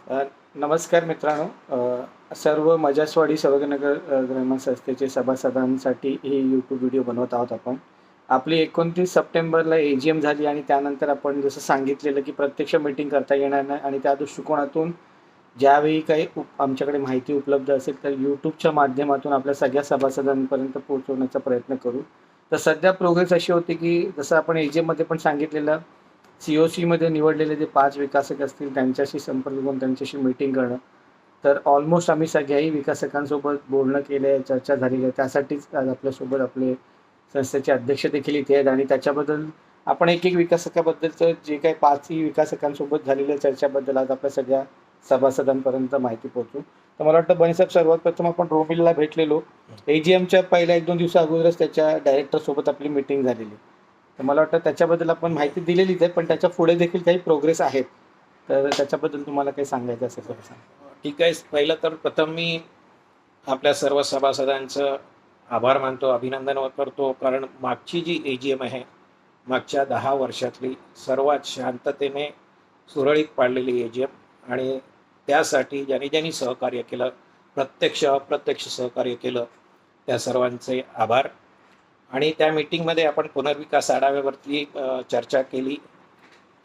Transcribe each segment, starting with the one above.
अ, नमस्कार मित्रांनो. सर्व मजासवाडी सौभाग्यनगर ग्रामीण संस्थेचे सभासदांसाठी ही यूट्यूब व्हिडिओ बनवत आहोत आपण. आपली 29 सप्टेंबरला ए-जी-एम झाली आणि त्यानंतर आपण जसं सांगितलेलं की प्रत्यक्ष मीटिंग करता येणार नाही आणि त्या दृष्टिकोनातून ज्यावेळी काही आमच्याकडे माहिती उपलब्ध असेल तर यूट्यूबच्या माध्यमातून आपल्या सगळ्या सभासदांपर्यंत पोहोचवण्याचा प्रयत्न करू. तर सध्या प्रोग्रेस अशी होती की जसं आपण ए-जी-एममध्ये पण सांगितलेलं सी-ओ-सीमध्ये निवडलेले जे 5 विकासक असतील त्यांच्याशी संपर्क करून त्यांच्याशी मीटिंग करणं. तर ऑलमोस्ट आम्ही सगळ्याही विकासकांसोबत बोलणं केलं आहे, चर्चा झालेली आहे. त्यासाठीच आज आपल्यासोबत आपले संस्थेचे अध्यक्ष देखील इथे आहेत आणि त्याच्याबद्दल आपण एक-एक विकासकाबद्दलचं जे काही 5ही विकासकांसोबत झालेल्या चर्चाबद्दल आज आपल्या सगळ्या सभासदांपर्यंत माहिती पोहोचवू. तर मला वाटतं बनीसाहेब सर्वात प्रथम आपण रोमिलला भेटलेलो. ए-जी-एमच्या पहिल्या 1-2 दिवसा अगोदरच त्याच्या डायरेक्टरसोबत आपली मीटिंग झालेली. तर मला वाटतं त्याच्याबद्दल आपण माहिती दिलेलीच आहे, पण त्याच्या पुढे देखील काही प्रोग्रेस आहेत. तर त्याच्याबद्दल तुम्हाला काही सांगायचं असेल तर सांगा. ठीक आहे. पहिलं तर प्रथम मी आपल्या सर्व सभासदांचं आभार मानतो, अभिनंदन करतो. कारण मागची जी ए-जी-एम आहे, मागच्या 10 वर्षातली सर्वात शांततेने सुरळीत पाडलेली ए-जी-एम आणि त्यासाठी ज्यांनी सहकार्य केलं, प्रत्यक्ष अप्रत्यक्ष सहकार्य केलं, त्या सर्वांचे आभार. आणि त्या मीटिंगमध्ये आपण पुनर्विकास आढाव्यावरती चर्चा केली.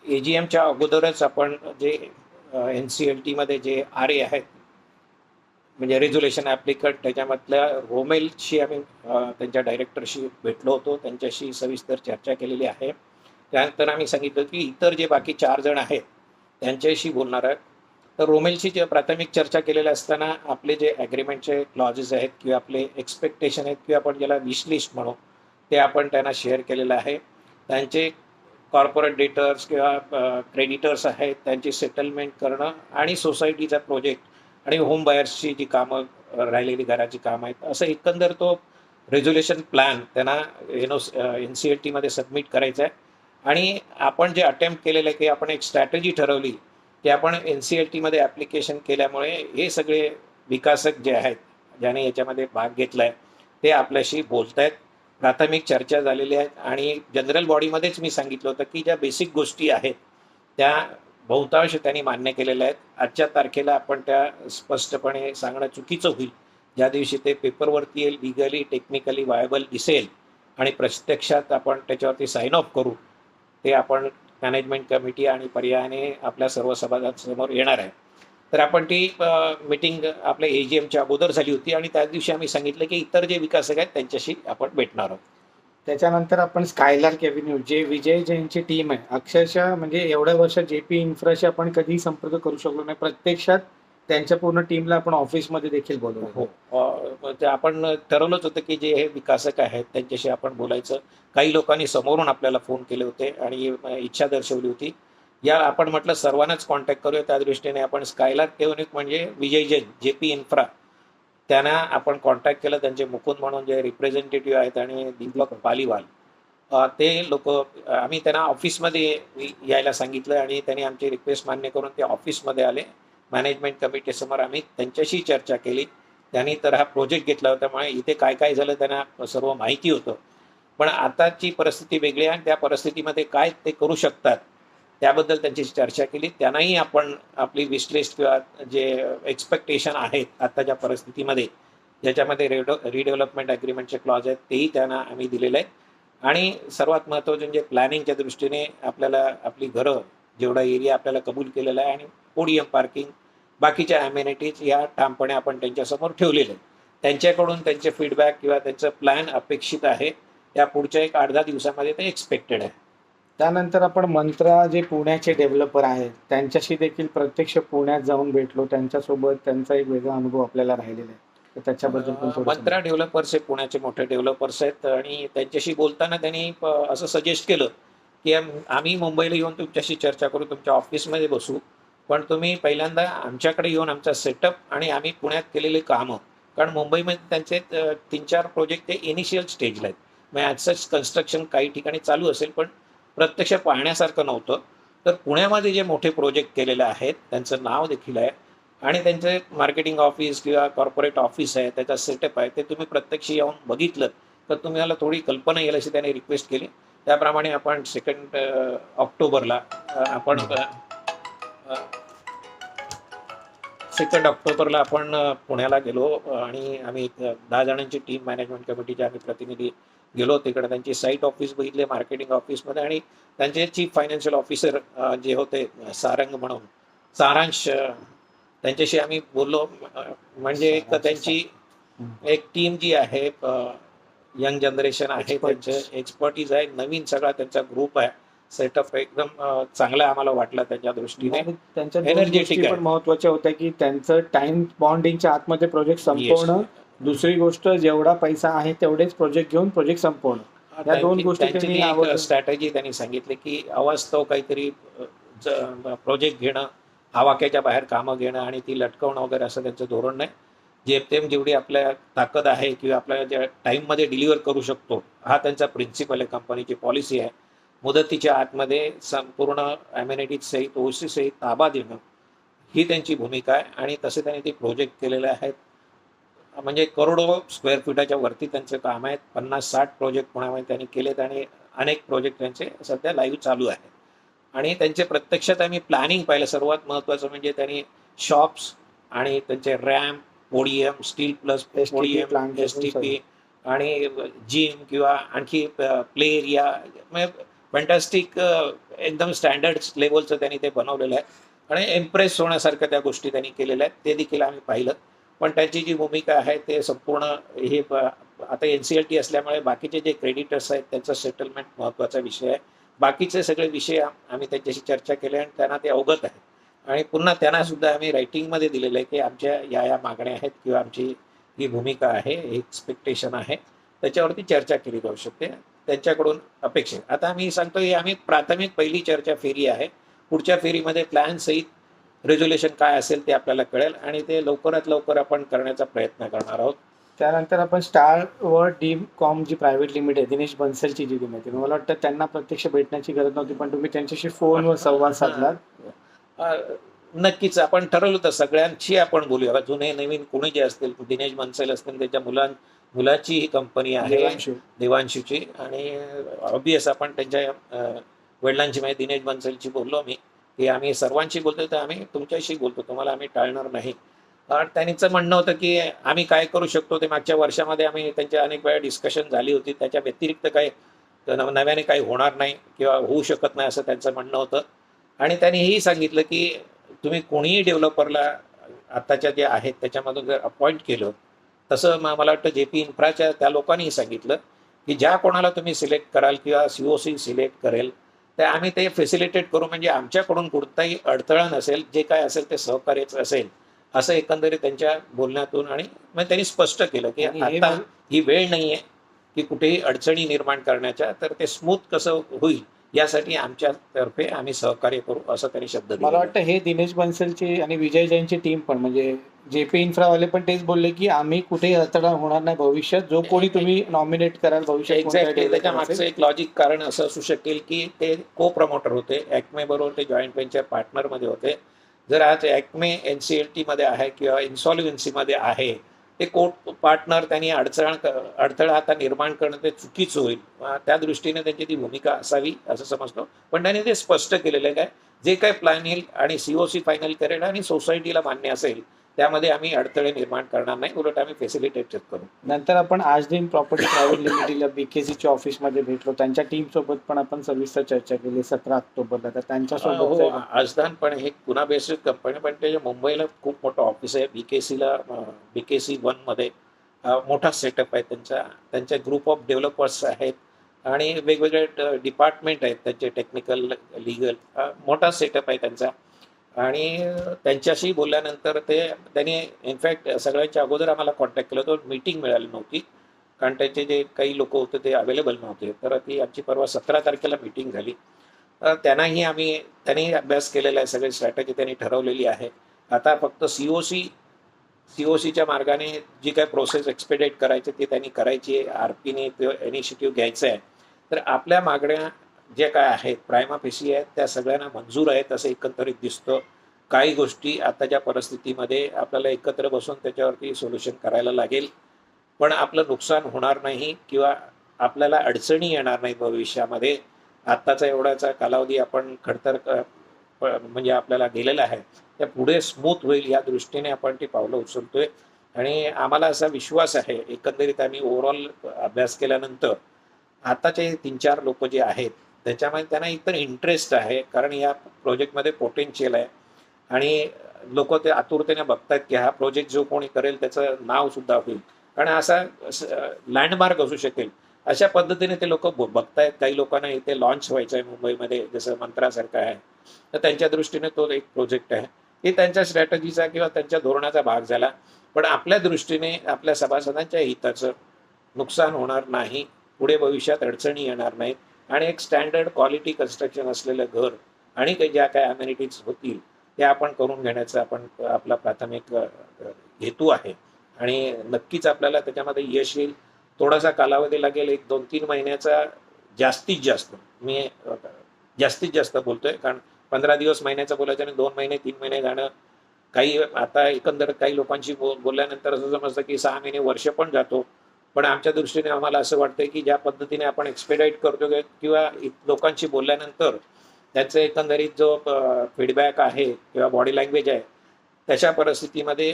ए-जी-एमच्या अगोदरच आपण जे NCLTमध्ये जे RA आहेत, म्हणजे रेझोल्युशन ॲप्लिकंट, त्याच्यामधल्या रोमेलशी आम्ही त्यांच्या डायरेक्टरशी भेटलो होतो, त्यांच्याशी सविस्तर चर्चा केलेली आहे. त्यानंतर आम्ही सांगितलं की इतर जे बाकी 4 जण आहेत त्यांच्याशी बोलणार आहे. तर रोमेलशी जे प्राथमिक चर्चा केलेल्या असताना आपले जे ॲग्रीमेंटचे क्लॉजेस आहेत किंवा आपले एक्सपेक्टेशन आहेत किंवा आपण ज्याला विश लिस्ट म्हणू, ते आपण त्यांना शेअर केलेलं आहे. त्यांचे कॉर्पोरेट डेटर्स किंवा क्रेडिटर्स आहेत त्यांची सेटलमेंट करणं आणि सोसायटीचा प्रोजेक्ट आणि होम बायर्सची जी कामं राहिलेली घराची कामं आहेत, असं एकंदर तो रेझोल्युशन प्लॅन त्यांना NCLTमध्ये सबमिट करायचा आहे. आणि आपण जे अटेम्प्ट केलेलं आहे की आपण एक स्ट्रॅटेजी ठरवली की आपण NCLTमध्ये ॲप्लिकेशन केल्यामुळे हे सगळे विकासक जे आहेत, ज्याने याच्यामध्ये भाग घेतला आहे, ते आपल्याशी बोलत आहेत. प्राथमिक चर्चा झालेली आहेत आणि जनरल बॉडीमध्येच मी सांगितलं होतं की ज्या बेसिक गोष्टी आहेत त्या बहुतांश त्यांनी मान्य केलेल्या आहेत. आजच्या तारखेला आपण त्या स्पष्टपणे सांगणं चुकीचं होईल. ज्या दिवशी ते पेपरवरती येईल, लिगली टेक्निकली वायबल दिसेल आणि प्रत्यक्षात आपण त्याच्यावरती साइन ऑफ करू, ते आपण मॅनेजमेंट कमिटी आणि पर्यायाने आपल्या सर्व सभासदांसमोर येणार आहे. तर आपण ती मीटिंग आपल्या ए-जी-एमच्या अगोदर झाली होती आणि त्याच दिवशी आम्ही सांगितलं की इतर जे विकासक आहेत त्यांच्याशी आपण भेटणार आहोत. त्याच्यानंतर आपण स्कायलार्क एव्हेन्यू जे विजय जैनची टीम आहे, अक्षरशः म्हणजे एवढ्या वर्षात जे-पी इन्फ्राशी आपण कधीही संपर्क करू शकलो नाही. प्रत्यक्षात त्यांच्या पूर्ण टीमला आपण ऑफिसमध्ये देखील बोलवलं. हो. ते आपण ठरवलंच होतं की जे हे विकासक आहेत त्यांच्याशी आपण बोलायचं. काही लोकांनी समोरून आपल्याला फोन केले होते आणि इच्छा दर्शवली होती. या आपण म्हटलं सर्वांनाच कॉन्टॅक्ट करूया. त्या दृष्टीने आपण स्कायलार्क एव्हेन्यू म्हणजे विजय जैन, जे-पी इन्फ्रा, त्यांना आपण कॉन्टॅक्ट केलं. त्यांचे मुकुंद म्हणून जे रिप्रेझेंटेटिव्ह आहेत आणि दीपक पालीवाल, ते लोक आम्ही त्यांना ऑफिसमध्ये यायला सांगितलं आणि त्यांनी आमची रिक्वेस्ट मान्य करून ते ऑफिसमध्ये आले. मॅनेजमेंट कमिटीसमोर आम्ही त्यांच्याशी चर्चा केली. त्यांनी तर हा प्रोजेक्ट घेतला होता, त्यामुळे इथे काय काय झालं त्यांना सर्व माहिती होतं. पण आताची परिस्थिती वेगळी आहे आणि त्या परिस्थितीमध्ये काय ते करू शकतात त्याबद्दल त्यांची चर्चा केली. त्यांनाही आपण आपली विशलिस्ट किंवा जे एक्सपेक्टेशन आहेत आत्ताच्या परिस्थितीमध्ये, ज्याच्यामध्ये रिडेव्हलपमेंट ॲग्रीमेंटचे क्लॉज आहेत, तेही त्यांना आम्ही दिलेले आहेत. आणि सर्वात महत्त्वाचं म्हणजे प्लॅनिंगच्या दृष्टीने आपल्याला आपली घरं, जेवढा एरिया आपल्याला कबूल केलेला आहे आणि पोडियम पार्किंग, बाकीच्या ॲमेनिटीज या ठामपणे आपण त्यांच्यासमोर ठेवलेले आहेत. त्यांच्याकडून त्यांचे फीडबॅक किंवा त्यांचं प्लॅन अपेक्षित आहे. त्या पुढच्या एक 8-10 दिवसामध्ये ते एक्सपेक्टेड आहे. त्यानंतर आपण मंत्रा जे पुण्याचे डेव्हलपर आहेत त्यांच्याशी देखील प्रत्यक्ष पुण्यात जाऊन भेटलो. त्यांच्यासोबत त्यांचा एक वेगळा अनुभव आपल्याला राहिलेला आहे. तर त्याच्याबद्दल पण थोडं मंत्रा डेव्हलपर्स हे पुण्याचे मोठे डेव्हलपर्स आहेत आणि त्यांच्याशी बोलताना त्यांनी असं सजेस्ट केलं की आम्ही मुंबईला येऊन तुमच्याशी चर्चा करू, तुमच्या ऑफिसमध्ये बसू, पण तुम्ही पहिल्यांदा आमच्याकडे येऊन आमचा सेटअप आणि आम्ही पुण्यात केलेली कामं, कारण मुंबईमध्ये त्यांचे 3-4 प्रोजेक्ट ते इनिशियल स्टेजला आहेत. मग ॲज सच कन्स्ट्रक्शन काही ठिकाणी चालू असेल पण प्रत्यक्ष पाहण्यासारखं नव्हतं. तर पुण्यामध्ये जे मोठे प्रोजेक्ट केलेले आहेत त्यांचं नाव देखील आहे आणि त्यांचे मार्केटिंग ऑफिस किंवा कॉर्पोरेट ऑफिस आहे, त्याचा सेटअप आहे, ते तुम्ही प्रत्यक्ष येऊन बघितलं तर तुम्हाला थोडी कल्पना येईल अशी त्याने रिक्वेस्ट केली. त्याप्रमाणे आपण 2 ऑक्टोबरला आपण 2 ऑक्टोबरला आपण पुण्याला गेलो आणि आम्ही एक 10 जणांची टीम मॅनेजमेंट कमिटीचे आम्ही प्रतिनिधी गेलो तिकडे. त्यांची साईट ऑफिस बघितले मार्केटिंग ऑफिसमध्ये आणि त्यांचे चीफ फायनान्शियल ऑफिसर जे होते सारंग म्हणून सारांश त्यांच्याशी आम्ही बोललो. म्हणजे एक सारांश त्यांची एक टीम जी आहे यंग जनरेशन आहे, Experts. त्यांचे एक्सपर्टीज आहे, नवीन सगळा त्यांचा ग्रुप आहे, सेटअप एकदम चांगला आम्हाला वाटला त्यांच्या दृष्टीने. आणि त्यांच्या दोन Energetic गोष्टी आहे. पण महत्वाच्या होत्या की त्यांचं टाइम बॉन्डिंगच्या आतमध्ये प्रोजेक्ट संपवणं, दुसरी गोष्ट जेवढा पैसा आहे तेवढेच प्रोजेक्ट घेऊन प्रोजेक्ट संपवणं. या दोन गोष्टी त्यांची त्यांनी ती एक आवर्जून स्ट्रॅटेजी त्यांनी सांगितली की अवास्तव काहीतरी प्रोजेक्ट घेणं, आवाक्याच्या बाहेर कामं घेणं आणि ती लटकवणं वगैरे असं त्यांचं धोरण नाही. जेमतेम जेवढी आपल्या ताकद आहे किंवा आपल्या ज्या टाईममध्ये डिलिव्हर करू शकतो हा त्यांचा प्रिन्सिपल आहे, कंपनीची पॉलिसी आहे. मुदतीच्या आतमध्ये संपूर्ण ॲम्युनिटीज सहित ओसी सहित ताबा देणं ही त्यांची भूमिका आहे आणि तसे त्यांनी ते प्रोजेक्ट केलेले आहेत. म्हणजे करोडो स्क्वेअर फुटाच्या वरती त्यांचं काम आहे. 50-60 प्रोजेक्ट पुण्यामध्ये त्यांनी केलेत आणि अनेक प्रोजेक्ट त्यांचे सध्या लाईव्ह चालू आहेत. आणि त्यांचे प्रत्यक्षात आम्ही प्लॅनिंग पाहिलं. सर्वात महत्त्वाचं म्हणजे त्यांनी शॉप्स आणि त्यांचे ramp, podium, steel plus STP podium, plant STP आणि जिम किंवा आणखी प्ले एरिया म्हणजे फॅन्टॅस्टिक एकदम स्टँडर्ड लेवलचं त्यांनी ते बनवलेलं आहे आणि इम्प्रेस होण्यासारख्या त्या गोष्टी त्यांनी केलेल्या आहेत. ते देखील आम्ही पाहिलं. पण त्यांची जी भूमिका आहे ते संपूर्ण हे आता NCLT असल्यामुळे बाकीचे जे क्रेडिटर्स आहेत त्यांचं सेटलमेंट महत्त्वाचा विषय आहे. बाकीचे सगळे विषय आम्ही त्यांच्याशी चर्चा केल्या आणि त्यांना ते अवगत आहे आणि पुन्हा त्यांना सुद्धा आम्ही रायटिंगमध्ये दिलेलं आहे की आमच्या या मागण्या आहेत किंवा आमची ही भूमिका आहे, हे एक्सपेक्टेशन आहे, त्याच्यावरती चर्चा केली जाऊ शकते. त्यांच्याकडून अपेक्षित आता आम्ही सांगतो की आम्ही प्राथमिक पहिली चर्चा फेरी आहे. पुढच्या फेरीमध्ये प्लॅन सहित रेझोल्युशन काय असेल ते आपल्याला कळेल आणि ते लवकरात लवकर आपण करण्याचा प्रयत्न करणार आहोत. त्यानंतर आपण स्टार व डी कॉम जी प्रायव्हेट लिमिटेड आहे, दिनेश बन्सलची जी लिमिटेड, मला वाटतं त्यांना प्रत्यक्ष भेटण्याची गरज नव्हती, पण तुम्ही त्यांच्याशी फोनवर संवाद साधला. नक्कीच आपण ठरवलं तर सगळ्यांशी आपण बोलूया. जुने नवीन कोणी जे असतील, दिनेश बन्सल असतील, त्याच्या मुलाची ही कंपनी आहे देवांशूची आणि ऑब्वियस आपण त्यांच्या वडिलांची म्हणजे दिनेश बन्सलची बोललो मी की आम्ही सर्वांशी बोलतो तर आम्ही तुमच्याशी बोलतो, तुम्हाला आम्ही टाळणार नाही. त्यांचं म्हणणं होतं की आम्ही काय करू शकतो ते मागच्या वर्षामध्ये आम्ही त्यांच्या अनेक वेळा डिस्कशन झाली होती. त्याच्या व्यतिरिक्त काही नव्याने काही होणार नाही किंवा होऊ शकत नाही असं त्यांचं म्हणणं होतं. आणि त्यांनी हेही सांगितलं की तुम्ही कोणीही डेव्हलपरला आत्ताच्या जे आहेत त्याच्यामधून जर अपॉइंट केलं, तसं मला वाटतं JP इन्फ्राच्या त्या लोकांनीही सांगितलं की ज्या कोणाला तुम्ही सिलेक्ट कराल किंवा COC सिलेक्ट करेल ते आम्ही ते फॅसिलिटेट करू, म्हणजे आमच्याकडून कोणताही अडथळा नसेल, जे काय असेल ते सहकार्यच असेल असं एकंदरीत त्यांच्या बोलण्यातून. आणि मग त्यांनी स्पष्ट केलं की आता ही वेळ नाही आहे की कुठेही अडचणी निर्माण करण्याच्या, तर ते स्मूथ कसं होईल यासाठी आमच्यातर्फे आम्ही सहकार्य करू असं त्यांनी शब्द दिला. मला वाटतं हे दिनेश बन्सलची आणि विजय जैनची टीम पण म्हणजे JP इन्फ्रावाले पण तेच बोलले की आम्ही कुठेही अडथळा होणार नाही भविष्यात, जो कोणी तुम्ही नॉमिनेट कराल भविष्यात. एक्झॅक्टली त्याच्या मागचं एक लॉजिक कारण असं असू शकेल की ते को प्रमोटर होते, ॲक्मे बरोबर ते जॉईंट व्हेंचर पार्टनरमध्ये होते. जर आज ॲक्मे NCLT मध्ये आहे किंवा इन्सॉल्व्हन्सीमध्ये आहे, ते को पार्टनर त्यांनी अडथळा आता निर्माण करणं ते चुकीचं होईल. त्या दृष्टीने त्यांची ती भूमिका असावी असं समजतो. पण त्यांनी ते स्पष्ट केलेलं आहे काय जे काय प्लॅन येईल आणि COC फायनल करेल आणि सोसायटीला मान्य असेल त्यामध्ये आम्ही अडथळे निर्माण करणार नाही, उलट आम्ही फॅसिलिटेट करू. नंतर आपण आजदीन प्रॉपर्टी प्रायव्हेट लिमिटेडला BKCच्या ऑफिसमध्ये भेटलो. त्यांच्या टीम सोबत पण आपण सविस्तर चर्चा केली 17 ऑक्टोबरला. तर त्यांच्यासोबत आजदान पण हे पुन्हा बेस्ड कंपनी, पण त्याच्या मुंबईला खूप मोठं ऑफिस आहे. BKC 1 मध्ये मोठा सेटअप आहे त्यांच्या ग्रुप ऑफ डेव्हलपर्स आहेत आणि वेगवेगळे डिपार्टमेंट आहेत त्यांचे, टेक्निकल, लीगल, मोठा सेटअप आहे त्यांचा. आणि त्यांच्याशी बोलल्यानंतर त्यांनी इनफॅक्ट सगळ्यांच्या अगोदर आम्हाला कॉन्टॅक्ट केला होता. मीटिंग मिळाली नव्हती कारण त्यांचे जे काही लोक होते ते अवेलेबल नव्हते. तर ती आमची परवा 17 तारखेला मीटिंग झाली. त्यांनी अभ्यास केलेला आहे, सगळी स्ट्रॅटेजी त्यांनी ठरवलेली आहे. आता फक्त COCच्या मार्गाने जी काय प्रोसेस एक्सपेडिट करायची ती त्यांनी करायची आहे. RPने इनिशिएटिव्ह घ्यायचं आहे. तर आपल्या मागण्या ज्या काय आहेत प्रायमा फेसी आहेत त्या सगळ्यांना मंजूर आहेत असं एकंदरीत दिसतं. काही गोष्टी आताच्या परिस्थितीमध्ये आपल्याला एकत्र बसून त्याच्यावरती सोल्युशन करायला लागेल, पण आपलं नुकसान होणार नाही किंवा आपल्याला अडचणी येणार नाही भविष्यामध्ये. आत्ताचा एवढाचा कालावधी आपण खडतर म्हणजे आपल्याला गेलेलं आहे त्या पुढे स्मूथ होईल या दृष्टीने आपण ती पावलं उचलतोय. आणि आम्हाला असा विश्वास आहे, एकंदरीत आम्ही ओव्हरऑल अभ्यास केल्यानंतर आताचे 3-4 लोक जे आहेत त्याच्यामध्ये त्यांना एकतर इंटरेस्ट आहे, कारण या प्रोजेक्टमध्ये पोटेन्शियल आहे आणि लोक ते आतुरतेने बघतायत की हा प्रोजेक्ट जो कोणी करेल त्याचं नाव सुद्धा होईल, कारण असा लँडमार्क असू शकेल अशा पद्धतीने ते लोक बघतायत. काही लोकांना इथे लॉन्च व्हायचं आहे मुंबईमध्ये, जसं मंत्रासारखं आहे, तर त्यांच्या दृष्टीने तो एक प्रोजेक्ट आहे. हे त्यांच्या स्ट्रॅटजीचा किंवा त्यांच्या धोरणाचा भाग झाला. पण आपल्या दृष्टीने आपल्या सभासदांच्या हिताचं नुकसान होणार नाही, पुढे भविष्यात अडचणी येणार नाहीत आणि एक स्टँडर्ड क्वालिटी कन्स्ट्रक्शन असलेलं घर आणि काही ज्या काही अमेनिटीज होतील त्या आपण करून घेण्याचा आपला प्राथमिक हेतू आहे. आणि नक्कीच आपल्याला त्याच्यामध्ये यश येईल. थोडासा कालावधी लागेल, 1-2-3 महिन्याचा जास्तीत जास्त. मी जास्तीत जास्त बोलतोय, कारण 15 दिवस महिन्याचं बोलायचं आणि 2 महिने 3 महिने जाणं. काही आता एकंदर काही लोकांशी बोलल्यानंतर असं समजतं की 6 महिने वर्ष पण जातो. पण आमच्या दृष्टीने आम्हाला असं वाटतंय की ज्या पद्धतीने आपण एक्सपेडाईट करतो किंवा लोकांशी बोलल्यानंतर त्याचा एकंदरीत जो फीडबॅक आहे किंवा बॉडी लँग्वेज आहे, तशा परिस्थितीमध्ये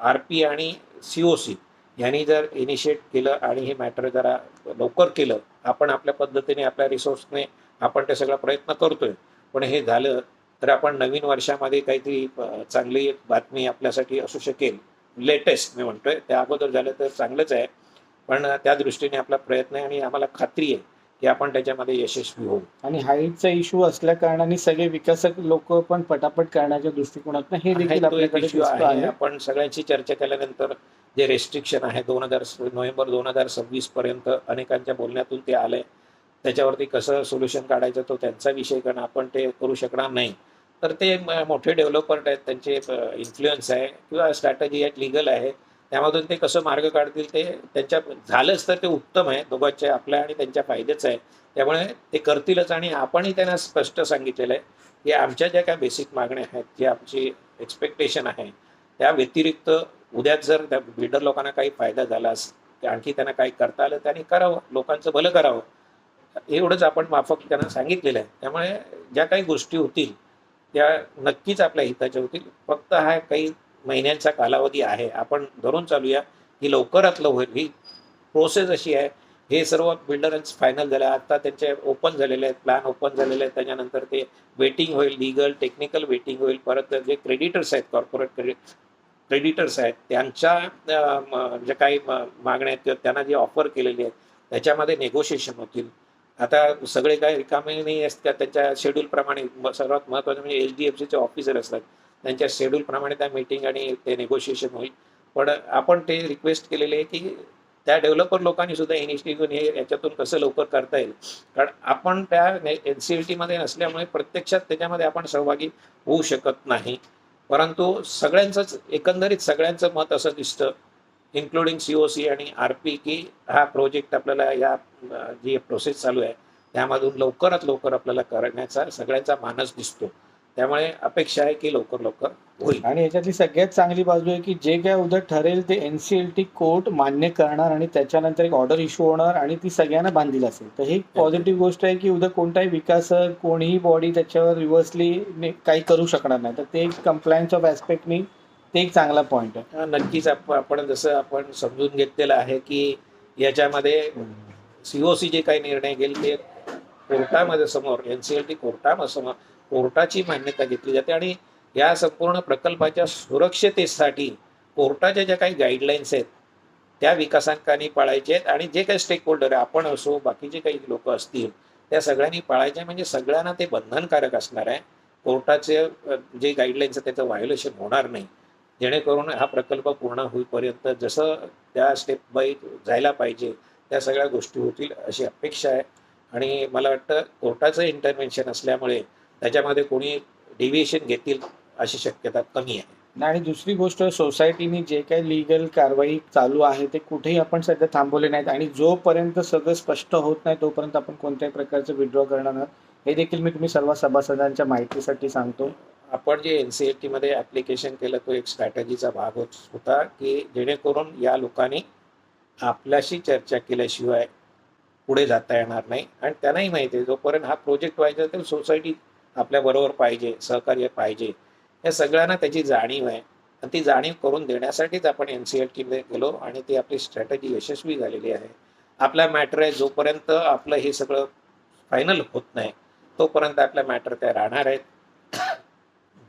RP आणि COC यांनी जर इनिशिएट केलं आणि हे मॅटर जरा लवकर केलं, आपण आपल्या पद्धतीने आपल्या रिसोर्सने आपण ते सगळा प्रयत्न करतोय. पण हे झालं तर आपण नवीन वर्षामध्ये काहीतरी चांगली बातमी आपल्यासाठी असू शकेल. लेटेस्ट मी म्हणतोय, त्या अगोदर झालं तर चांगलंच आहे, पण त्या दृष्टीने आपला प्रयत्न आहे आणि आम्हाला खात्री आहे की आपण त्याच्यामध्ये यशस्वी होऊ. आणि हाईटचा इश्यू असल्या कारणाने सगळे विकसक लोक पण पटापट करण्याच्या दृष्टिकोनातून हे देखील तो एक आपल्याकडे इश्यू दिसतो आहे. आहे. आपण सगळ्यांची चर्चा केल्यानंतर जे रेस्ट्रिक्शन आहे नोव्हेंबर 2026 पर्यंत अनेकांच्या बोलण्यातून ते आलंय. त्याच्यावरती कसं सोल्युशन काढायचं तो त्यांचा विषय, कारण आपण ते करू शकणार नाही. तर ते मोठे डेव्हलपर आहेत, त्यांचे इन्फ्लुएन्स आहे किंवा स्ट्रॅटजी आहे, लिगल आहे, त्यामधून ते कसं मार्ग काढतील ते त्यांच्या झालंच तर ते उत्तम आहे, दोघांच्या आपल्या आणि त्यांच्या फायद्याचं आहे. त्यामुळे ते करतीलच आणि आपणही त्यांना स्पष्ट सांगितलेलं आहे की आमच्या ज्या काही बेसिक मागण्या आहेत, जी आमची एक्सपेक्टेशन आहे, त्या व्यतिरिक्त उद्याच जर त्या बिल्डर लोकांना काही फायदा झालास, आणखी त्यांना काही करता आलं त्यांनी करावं, लोकांचं भलं करावं, एवढंच आपण माफक त्यांना सांगितलेलं आहे. त्यामुळे ज्या काही गोष्टी होतील त्या नक्कीच आपल्या हिताच्या होतील. फक्त हा काही महिन्यांचा कालावधी आहे, आपण धरून चालूया की लवकरात लवकर ही प्रोसेस अशी आहे. हे सर्व बिल्डर्स फायनल झाले, आता त्यांचे ओपन झालेले आहेत, प्लॅन ओपन झालेले आहेत. त्याच्यानंतर ते वेटिंग होईल, लिगल टेक्निकल वेटिंग होईल. परत जे क्रेडिटर्स आहेत, कॉर्पोरेट क्रेडिटर्स आहेत, त्यांच्या ज्या काही मागण्या आहेत किंवा त्यांना जी ऑफर केलेली आहे त्याच्यामध्ये नेगोशिएशन होतील. आता सगळे काही रिकामे नाही असतात, त्यांच्या शेड्यूलप्रमाणे. सर्वात महत्त्वाचं म्हणजे HDFCचे ऑफिसर असतात, त्यांच्या शेड्यूलप्रमाणे त्या मीटिंग आणि ते नेगोशिएशन होईल. पण आपण ते रिक्वेस्ट केलेले आहे की त्या डेव्हलपर लोकांनी सुद्धा इनिशिएटिव्ह घेऊन हे याच्यातून कसं लवकर करता येईल, कारण आपण त्या NCLTमध्ये नसल्यामुळे प्रत्यक्षात त्याच्यामध्ये आपण सहभागी होऊ शकत नाही. परंतु सगळ्यांचंच एकंदरीत सगळ्यांचं मत असं दिसतं, इन्क्लुडिंग COC आणि RP, की हा प्रोजेक्ट आपल्याला या जी प्रोसेस चालू आहे त्यामधून लवकरात लवकर आपल्याला करण्याचा सगळ्यांचा मानस दिसतो. त्यामुळे अपेक्षा आहे की लवकर होईल. आणि याच्यातली सगळ्यात चांगली बाजू आहे की जे काय उद्या ठरेल ते NCLT कोर्ट मान्य करणार आणि त्याच्यानंतर एक ऑर्डर इश्यू होणार आणि ती सगळ्यांना बांधील असेल. तर ही पॉझिटिव्ह गोष्ट आहे की उद्या कोणताही विकासक कोणीही बॉडी त्याच्यावर रिव्हर्सली काही करू शकणार नाही. तर ते एक कम्प्लायन्स ऑफ ॲस्पेक्टनी ते एक चांगला पॉईंट आहे. नक्कीच आपण जसं आपण समजून घेतलेलं आहे की याच्यामध्ये COC जे काही निर्णय घेईल ते कोर्टामध्ये समोर NCLT कोर्टामध्ये कोर्टाची मान्यता घेतली जाते आणि या संपूर्ण प्रकल्पाच्या सुरक्षतेसाठी कोर्टाच्या ज्या काही गाईडलाईन्स आहेत त्या विकासकांनी पाळायचे आहेत आणि जे काही स्टेक होल्डर आहे, आपण असो बाकीचे काही लोक असतील, त्या सगळ्यांनी पाळायचे. म्हणजे सगळ्यांना ते बंधनकारक असणार आहे. कोर्टाचे जे गाईडलाईन्स आहेत त्याचं व्हायोलेशन होणार नाही, जेणेकरून हा प्रकल्प पूर्ण होईपर्यंत जसं त्या स्टेप बाय जायला पाहिजे त्या सगळ्या गोष्टी होतील अशी अपेक्षा आहे. आणि मला वाटतं कोर्टाचं इंटरव्हेन्शन असल्यामुळे त्याच्यामध्ये कोणी डेव्हिएशन घेतील अशी शक्यता कमी आहे. आणि दुसरी गोष्ट, सोसायटीने जे काही लिगल कारवाई चालू आहे ते कुठेही आपण सध्या थांबवले नाहीत आणि जोपर्यंत सगळं स्पष्ट होत नाही तोपर्यंत आपण कोणत्याही प्रकारचं विड्रॉ करणार नाही. हे देखील मी तुम्ही सर्व सभासदांच्या माहितीसाठी सांगतो. आपण जे NCLTमध्ये ॲप्लिकेशन केलं तो एक स्ट्रॅटजीचा भाग होता की जेणेकरून या लोकांनी आपल्याशी चर्चा केल्याशिवाय पुढे जाता येणार नाही. आणि त्यांनाही माहिती आहे जोपर्यंत हा प्रोजेक्ट व्हायचा तर सोसायटी आपल्याबरोबर पाहिजे, सहकार्य पाहिजे, या सगळ्यांना त्याची जाणीव आहे. आणि ती जाणीव करून देण्यासाठीच आपण NCLTमध्ये गेलो आणि ती आपली स्ट्रॅटेजी यशस्वी झालेली आहे. आपला मॅटर आहे, जोपर्यंत आपलं हे सगळं फायनल होत नाही, तोपर्यंत आपल्या मॅटर त्या राहणार आहेत.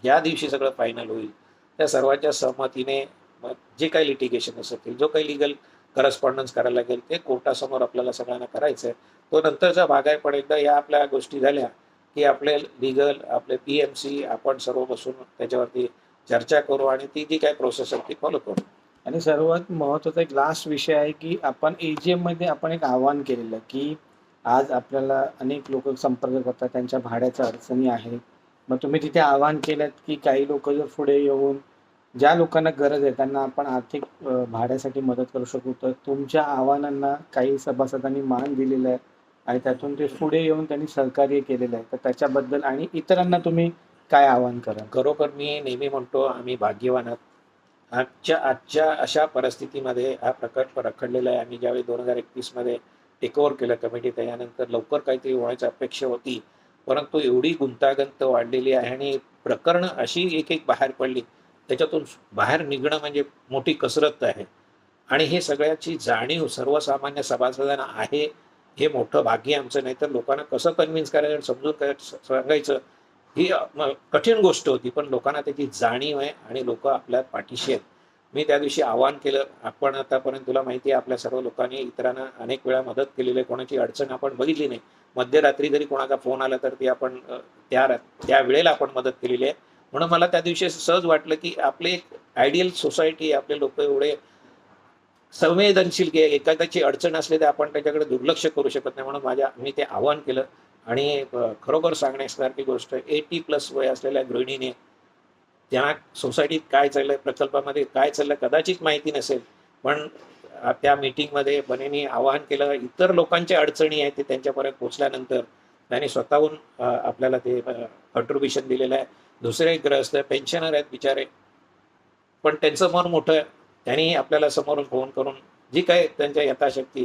ज्या दिवशी सगळं फायनल होईल, त्या सर्वांच्या सहमतीने मग जे काही लिटिगेशन असेल, जो काही लीगल करस्पॉन्डन्स करायला लागेल, ते कोर्टासमोर आपल्याला सगळ्यांना करायचं आहे. तो नंतरचा भाग आहे. पण एकदा या आपल्या गोष्टी झाल्या, की आपले लीगल, आपले PMC आपण सर्व बसून त्याच्यावरती चर्चा करू आणि ती जी काही प्रोसेस आहे ती फॉलो करू. आणि सर्वात महत्त्वाचा एक लास्ट विषय आहे, की आपण AGMमध्ये आपण एक आव्हान केलेलं, की आज आपल्याला अनेक लोक संपर्क करतात, त्यांच्या भाड्याच्या अडचणी आहेत. मग तुम्ही तिथे आव्हान केलं, की काही लोक जर पुढे येऊन ज्या लोकांना गरज आहे त्यांना आपण आर्थिक भाड्यासाठी मदत करू शकू. तर तुमच्या आव्हानांना काही सभासदांनी मान दिलेला आहे आणि त्यातून ते पुढे येऊन त्यांनी सहकार्य केलेलं आहे. तर त्याच्याबद्दल आणि इतरांना तुम्ही काय आव्हान कराल? खरोखर मी नेहमी म्हणतो, आम्ही भाग्यवान आहोत. आजच्या अशा परिस्थितीमध्ये हा प्रकल्प रखडलेला आहे. आम्ही ज्यावेळी 2021मध्ये टेकओव्हर केलं कमिटी, त्याच्यानंतर लवकर काहीतरी होण्याची अपेक्षा होती. परंतु एवढी गुंतागुंत वाढलेली आहे आणि प्रकरणं अशी एक बाहेर पडली, त्याच्यातून बाहेर निघणं म्हणजे मोठी कसरत आहे. आणि हे सगळ्याची जाणीव सर्वसामान्य सभासदांना आहे. हे मोठं भाग्य आमचं. नाही तर लोकांना कसं कन्व्हिन्स करायचं आणि समजून सांगायचं, ही कठीण गोष्ट होती. पण लोकांना त्याची जाणीव आहे आणि लोक आपल्या पाठीशी आहेत. मी त्या दिवशी आवाहन केलं, आपण आतापर्यंत तुला माहिती आहे आपल्या सर्व लोकांनी इतरांना अनेक वेळा मदत केलेली आहे. कोणाची अडचण आपण बघितली नाही. मध्यरात्री जरी कोणाचा फोन आला तर ती आपण त्या वेळेला आपण मदत केलेली आहे. म्हणून मला त्या दिवशी सहज वाटलं, की आपले एक आयडियल सोसायटी, आपले लोक एवढे संवेदनशील, की एखाद्याची अडचण असली तर आपण त्याच्याकडे दुर्लक्ष करू शकत नाही. म्हणून मी ते आवाहन केलं. आणि खरोखर सांगण्यासारखी गोष्ट, 80+ वय असलेल्या गृहिणीने त्या सोसायटीत काय चाललंय, प्रकल्पामध्ये काय चाललंय कदाचित माहिती नसेल. पण त्या मीटिंगमध्ये बनेनी आवाहन केलं. इतर लोकांच्या अडचणी आहेत ते त्यांच्यापर्यंत पोहोचल्यानंतर त्यांनी स्वतःहून आपल्याला ते कॉन्ट्रीब्युशन दिलेलं आहे. दुसरे ग्रहस्थ पेन्शनर आहेत बिचारे, पण त्यांचं मन मोठं आहे. त्यांनी आपल्याला समोरून फोन करून जी काय त्यांच्या यथाशक्ती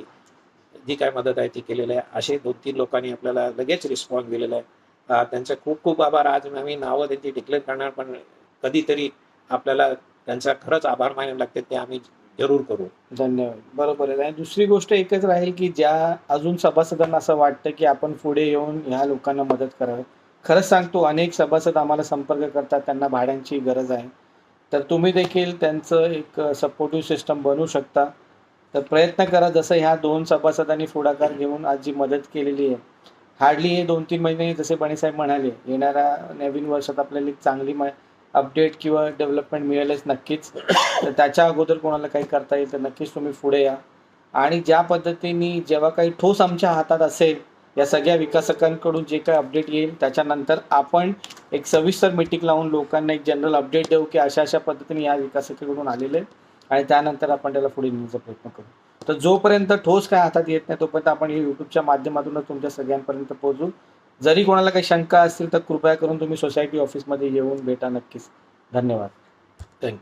जी काय मदत आहे ती केलेली आहे. असे 2-3 लोकांनी आपल्याला लगेच रिस्पॉन्स दिलेला आहे. त्यांचे खूप खूप आभार. आज आम्ही नावं त्यांची डिक्लेअर करणार, पण कधीतरी आपल्याला त्यांचा खरंच आभार मानावे लागते, ते आम्ही जरूर करू. धन्यवाद. बरोबर आहे. आणि दुसरी गोष्ट एकच राहील, की ज्या अजून सभासदांना असं वाटतं, की आपण पुढे येऊन ह्या लोकांना मदत करावी. खरंच सांगतो, अनेक सभासद आम्हाला संपर्क करतात, त्यांना भाड्यांची गरज आहे. तर तुम्ही देखील त्यांचं एक सपोर्टिव्ह सिस्टम बनवू शकता. तर प्रयत्न करा. जसं ह्या 2 सभासदांनी पुढाकार घेऊन आज जी मदत केलेली आहे, हार्डली हे 2-3 महिने जसे बणेसाहेब म्हणाले, येणाऱ्या नवीन वर्षात आपल्याला एक चांगली अपडेट किंवा डेव्हलपमेंट मिळेलच नक्कीच. तर त्याच्या अगोदर कोणाला काही करता येईल तर नक्कीच तुम्ही पुढे या. आणि ज्या पद्धतीने जेव्हा काही ठोस आमच्या हातात असेल, या सगळ्या विकासकांकडून जे काही अपडेट येईल त्याच्यानंतर आपण एक सविस्तर मीटिंग लावून लोकांना एक जनरल अपडेट देऊ, की अशा पद्धतीने या विकासकाकडून आलेले आणि त्यानंतर आपण त्याला पुढे नेण्याचा प्रयत्न करू. तर जोपर्यंत ठोस काय हातात येत नाही तोपर्यंत आपण हे यूट्यूबच्या माध्यमातूनच तुमच्या सगळ्यांपर्यंत पोहोचू. जरी कोणाला काही शंका असतील तर कृपया करून तुम्ही सोसायटी ऑफिसमध्ये येऊन भेटा नक्कीच. धन्यवाद. थँक्यू.